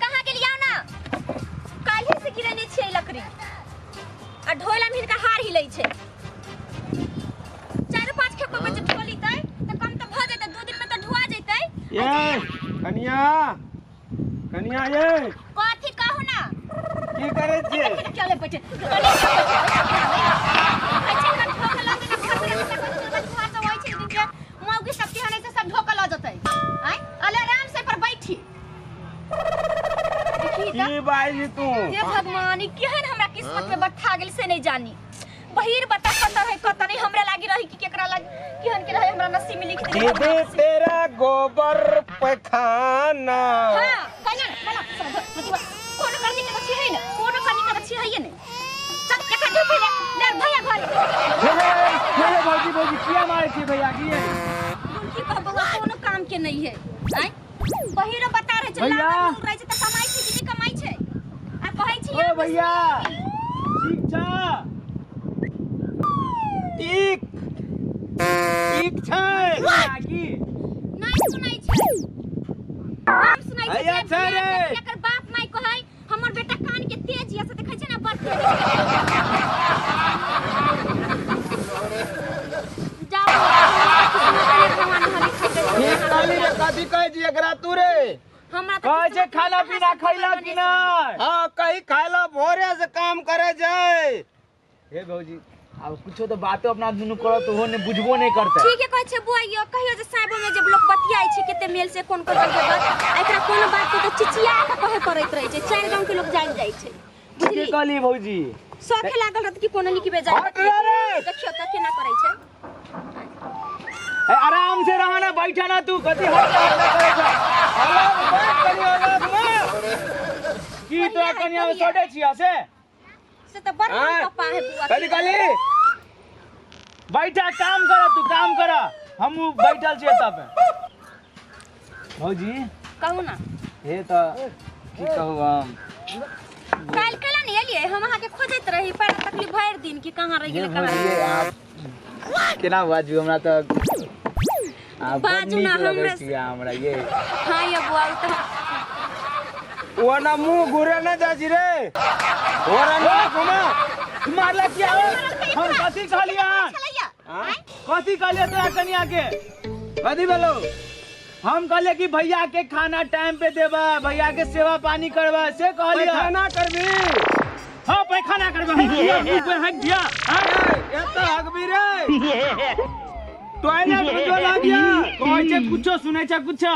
कहां के लियाओ ना काल्हि से गिरने छै लकड़ी आ ढोला में हिनका हार हिलै छै 4-5 खेप में जे ढोलितै त कम त भ जेतै 2 दिन में त ढुआ जेतै ये कनिया कनिया ये कथि कहू ना की करे छियै चले बैठे चले अच्छा ना ठोक लगे ना घर में ढुआ तो होय छै दिन के मौगी सब के हने से सब ढोक ल जतै आय आराम से पर बैठी की बाई तू हे भगवान केहन हमरा किस्मत में बट्ठा गेल से नहीं जानी बहिर बता कत है कत नहीं हमरा लागी रही कि केकरा लागी केहन के रहे हमरा नसीब में लिख दे दीदी तेरा गोबर पैखाना हां कन्या चलो कोन करनी के छी है ना कोन करनी के छी है ने चल के जो पहले ले भैया घर हे भौजी भौजी किया मारे छी भैया की है उनकी बबुआ कोनो काम के नहीं है आय बहिर बता रहे छ लागल रहे छ त कमाई छी कि कमाई छै आ कहै छी ओ भैया ठीक छ ठीक ठीक छै लागी नहीं सुनाई छै हम सुनाई छै अच्छा रे एकर बाप माई कहै हमर बेटा कान के तेज या से देखै छै ना बड़ तेज जाओ भगवान हरि ठीक काली रे कथि कहै छी एकरा तू रे हमरा कहै छै खाना पीना खैला कि नहीं हां कहीं खाइला भोरे से काम करे जाय हे भौजी अब कुछो तो बातो अपना दुनु करत हो ने बुझबो नहीं करते ठीक है कहै छै बुआ यो कहियो जे साइबो में जब लोग बतियाई छै केते मेल से कोन कोन के बात एकरा कोनो बात के तो चिचिया के कहे पड़ैत रहे छै चार गांव के लोग जान जाय छै बुझली कहली भौजी सोखे लागल रहत कि कोनो निकबे जाय देखियो त केना करै छै आराम से रहना बैठा ना तू कथि हल्ला करे छ अलग बात करी अलग में की तो कनिया छोड़े छिया से तो बड़ पापा है बुआ कली कली बैठा काम कर तू काम कर हम बैठल छिए तब भौजी कहू ना हे त की कहू हम काल केला नहीं एलिए हम अहाँ के खोजत रही पर तकलीफ भर दिन कि कहां रह गेल कहां केना बाजू हमरा त बाजू ना हमरा ये हां ये बुआ त वो ना मुंह घुरे ना जाजी रे ओरा ना घुमा मारला क्या हम कथि कहलिया कथि कहलिया तोरा कनिया के कथि बोलो हम कहले कि भैया के खाना टाइम पे देबा भैया के सेवा पानी करबा से कहलिया पैखाना करबी हां पैखाना करबा हक दिया ए त हकबी रे टॉयलेट में जो लागिया कहै छै कुछो सुनै छै कुछो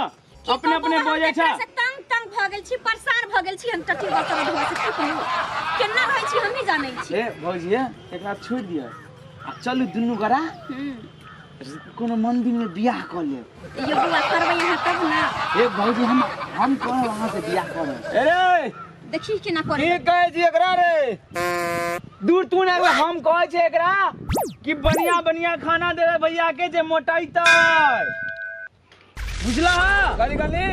अपने अपने बोलै छै तंग भ गेल छी परेशान भ गेल छी हम टटी बसरा धुआ से की कहू केना रहै छी हम ही जानै छी ए भौजी एकरा छोड़ दिया आ चलू दुनु गोरा कोनो मंदिर में बियाह कर ले ये बुआ करबै यहां तब ना ए भौजी हम कोन वहां से बियाह करब अरे देखी केना करे की कहै छी एकरा रे दूर तू ना हम कहै छै एकरा कि बढ़िया बढ़िया खाना देबे भैया के जे मोटाइतै बुझला गली गली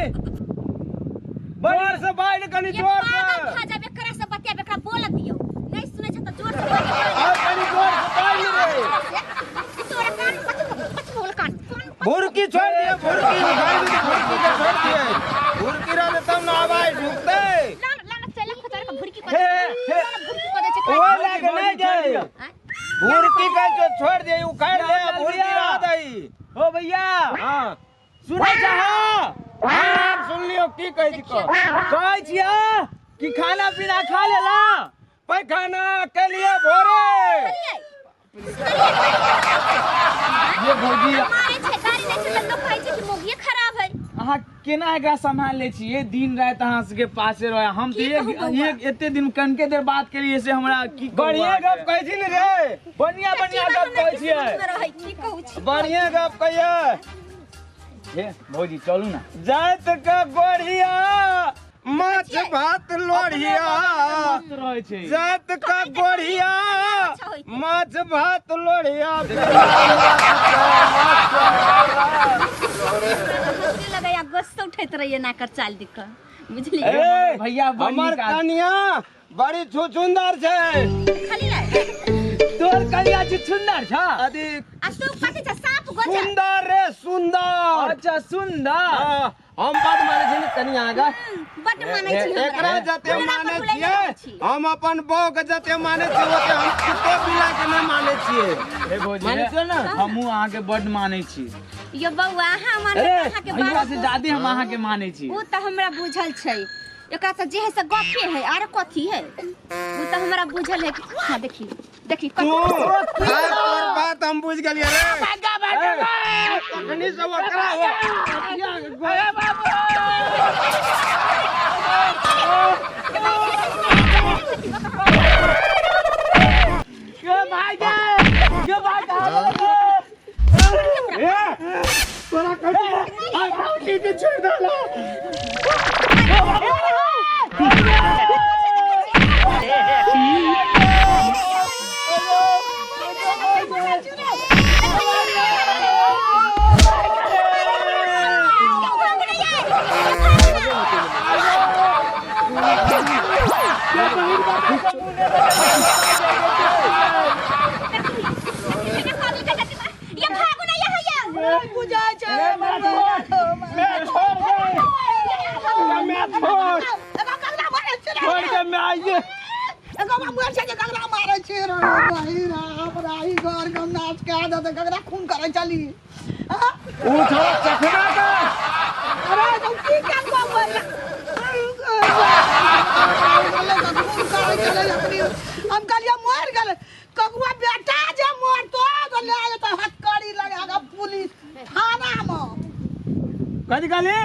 जोर से बाइल कनी जोर से खा जाबे करे से बतिया बेकरा बोल दियो नहीं सुनै छ त जोर से बाइल और कनी जोर से बाइल रे तोरा कान पछ बोल कान भुरकी छोड़ दिए भुरकी भुरकी के छोड़ दिए भुरकी रहले तब ना आवाज ढुकते लाना चले खतर का भुरकी हे भुरकी कर दे छै ओ लागे नहीं जाए भुरकी के जो छोड़ दे उखाड़ दे भुरकी रह दई ओ भैया हां सुनै चाहो हां सुन लियो की कहै छी कहै छिया कि खाना पीना खा लेला पैखाना के लिए भोरे ये भौजी मारे छै गाड़ी नै छै त लोग कहै छै कि मोगिए खराब है अहाँ केना एकरा संभाल ले छिए दिन रात अहाँ के पासे रहे हम त एक एते दिन कनके देर बात केलिए से हमरा की बढ़िया गप कहै छी ने रे बढ़िया बढ़िया गप कहै छिए की कहू छी बढ़िया गप कहिए हे भौजी चलू ना जात का गोढ़िया माछ भात लोढ़िया जात का गोढ़िया माछ भात लोढ़िया लगाया गुस्सा उठैत रहिए ना कर चाल दिख बुझली भैया हमर कनिया बड़ी छुछुंदर छै खाली ला तोर कनिया छुछुंदर छ अधिक आ तू कथि छ साफ गोजा सुंदर रे सुंदर अच्छा सुंदर हम बड माने छी कनिया आगा बट मानै छी एकरा जते माने छियै हम अपन बौ के जते माने छी ओते हम कुत्ते बिलाइ के नहीं माने छियै ए भौजी माने छियै ना हमहू अहाँ के बड माने छी यो बौआ अहाँ माने अहाँ के हमरा से ज्यादा हम अहाँ के माने छी उ त हमरा बुझल छै एकरा त जे है से गप्पे है आर कथी है उ त हमरा बुझल है हां देखी देखी तोर बात हम बुझ गेलिए रे कखनी सब ओकरा ए बाबू के भाई कहां ए तोरा कहीं के छोड़ डाला खून करे चली उठो चखना का अरे तुम की काम कर हम कहलिए मर गेल ककुआ बेटा जे मर तो ले आयो तो हथकड़ी लगागा पुलिस थाना में कथी कहली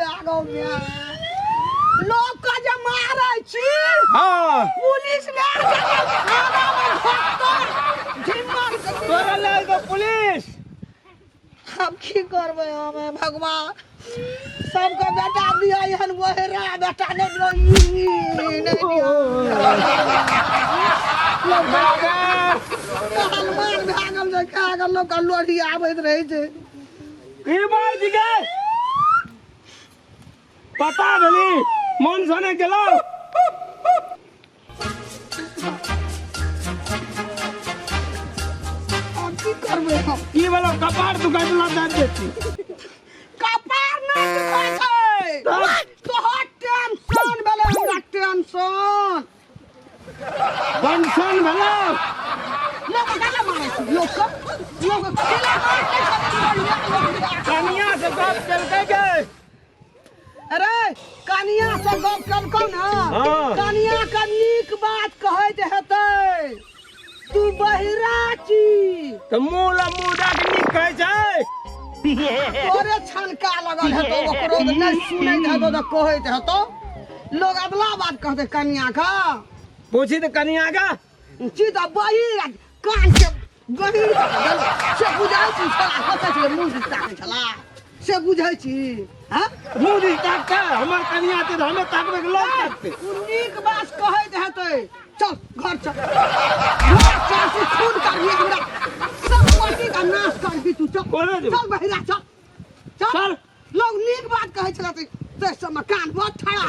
आगो में लोग का जे मारै छी हां पुलिस ले थाना में धक्का ढिमार तोरा ले तो पुलिस हम की करबे हमें भगवान सबका बेटा दिया हन वहेरा बेटा नहीं दिया हनुमान भागल जे का लोग का लोढ़ी आबैत रहे छे की बात गे पता भेली मन सने गेलो अब की करबे हम की वाला कपार दुखाइ ला दे देती कपार नहीं दुखाइ छै तो टेंशन भेले हमरा टेंशन टेंशन भेलो लोग काला मारे छै लोग खेला मारते कनिया से बात करके गए अरे कनिया से गप करको ना हाँ। कनिया का नीक बात कहैत हेतै तू बहिरा छी तो मुला मुदा के निक कहै छै तोरे छलका लगल हेतो ओकरो नहीं सुनै हेतो तो कहैत हेतो लोग अगला बात कहते कनिया का पूछी तो कनिया का सीधा बहिरा कान के गहिर से बुझाइ छी छला कतै छले मुंह दिखता छला से बुझाइ छी हां मुंह दिख ताकता हमर कनिया ते हमें ताकबे के लोग ताकते नीक बात कहैत हेतै चल घर चल तू खून करिए हमरा सब पार्टी का नाश कर दी तू चल बहिरा चल लोग नीक बात कहै छला ते सब मकान बहुत ठड़ा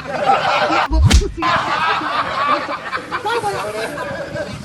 चल बहिरा